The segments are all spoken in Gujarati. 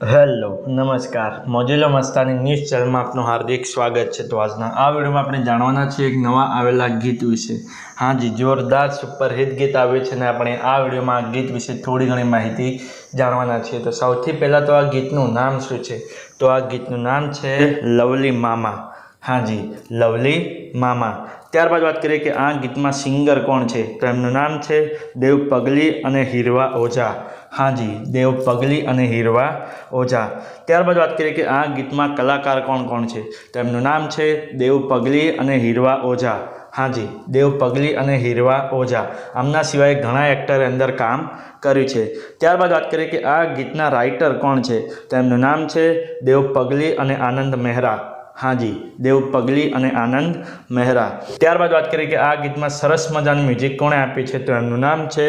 હેલો નમસ્કાર મોજીલો મસ્તાની ન્યૂઝ ચેનલમાં આપનું હાર્દિક સ્વાગત છે। તો આજના આ વિડીયોમાં આપણે જાણવાના છીએ એક નવા આવેલા ગીત વિશે। હા જી, જોરદાર સુપરહિટ ગીત આવ્યું છે અને આપણે આ વિડીયોમાં આ ગીત વિશે થોડી ઘણી માહિતી જાણવાના છીએ। તો સૌથી પહેલાં તો આ ગીતનું નામ શું છે? તો આ ગીતનું નામ છે લવલી મામા। હા જી, લવલી મામા। ત્યારબાદ વાત કરીએ કે આ ગીતમાં સિંગર કોણ છે? તો એમનું નામ છે દેવ પગલી અને હીરવા ઓઝા। हाँ जी, देव पगली અને હીરવા ઓઝા। ત્યારબાદ વાત કરીએ કે આ ગીતમાં કલાકાર કોણ કોણ છે? તો એમનું નામ છે દેવ પગલી અને હીરવા ઓઝા। हाँ जी, દેવ પગલી અને હીરવા ઓઝા। આમના સિવાય ઘણા એક્ટરે અંદર કામ કર્યું છે। ત્યારબાદ વાત કરીએ કે આ ગીતના રાઇટર કોણ છે? તો એમનું નામ છે દેવ પગલી અને આનંદ મહેરા। हाँ जी, देव पगली અને આનંદ મહેરા। ત્યારબાદ વાત કરીએ કે આ ગીતમાં સરસ મજાનું મ્યુઝિક કોણે આપ્યું છે? તો એમનું નામ છે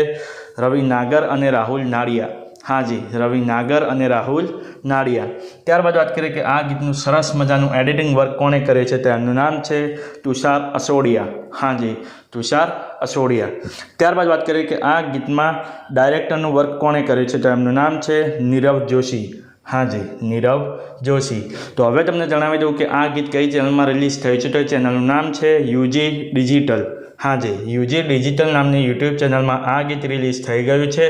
રવિ નાગર અને રાહુલ નાડિયા। हाँ जी, रवि नागर અને રાહુલ નાડિયા। ત્યારબાદ વાત કરીએ કે આ ગીતનું સરસ મજાનું એડિટિંગ વર્ક કોણે કરે છે? તો એમનું નામ છે તુષાર અસોડિયા। हाँ जी, તુષાર અસોડિયા। ત્યારબાદ વાત કરીએ કે આ ગીતમાં ડાયરેક્ટરનું વર્ક કોણે કર્યું છે? તો એમનું નામ છે નીરવ જોશી। हाँ जी, નીરવ જોશી। તો હવે તમને જણાવી દઉં કે આ ગીત કઈ ચેનલમાં રિલીઝ થયું છે? તો એ ચેનલનું નામ છે યુજી ડિજિટલ। हाँ जी, યુજી ડિજિટલ નામની યુટ્યુબ ચેનલમાં આ ગીત રિલીઝ થઈ ગયું છે।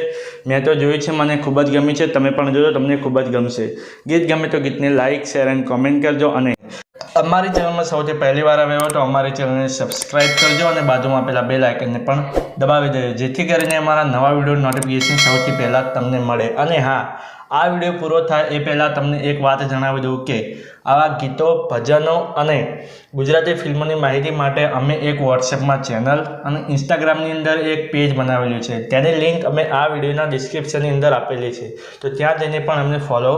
મેં તો જોયું છે, મને ખૂબ જ ગમ્યું છે। તમે પણ જોજો, તમને ખૂબ જ ગમશે। ગીત ગમે તો ગીતને લાઇક, શેર એન્ડ કોમેન્ટ કરજો અને અમારી ચેનલમાં સૌથી પહેલી વાર આવ્યો તો અમારી ચેનલને સબસ્ક્રાઈબ કરજો અને બાજુમાં આપેલા બેલ આઇકનને પણ દબાવી દેજો, જેથી કરીને અમારા નવા વિડીયો નોટિફિકેશન સૌથી પહેલાં તમને મળે। અને હા, આ વિડીયો પૂરો થાય એ પહેલાં તમને એક વાત જણાવી દઉં કે આવા ગીતો, ભજનો અને ગુજરાતી ફિલ્મોની માહિતી માટે અમે એક વોટ્સએપમાં ચેનલ અને ઇન્સ્ટાગ્રામની અંદર એક પેજ બનાવેલું છે। તેની લિંક અમે આ વિડીયોના ડિસ્ક્રિપ્શનની અંદર આપેલી છે, તો ત્યાં જઈને પણ અમને ફોલો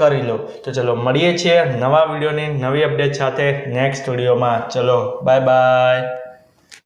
કરી લો। તો ચલો મળીએ છીએ નવા વિડીયોની નવી અપડેટ સાથે નેક્સ્ટ વિડીયોમાં। ચલો બાય બાય।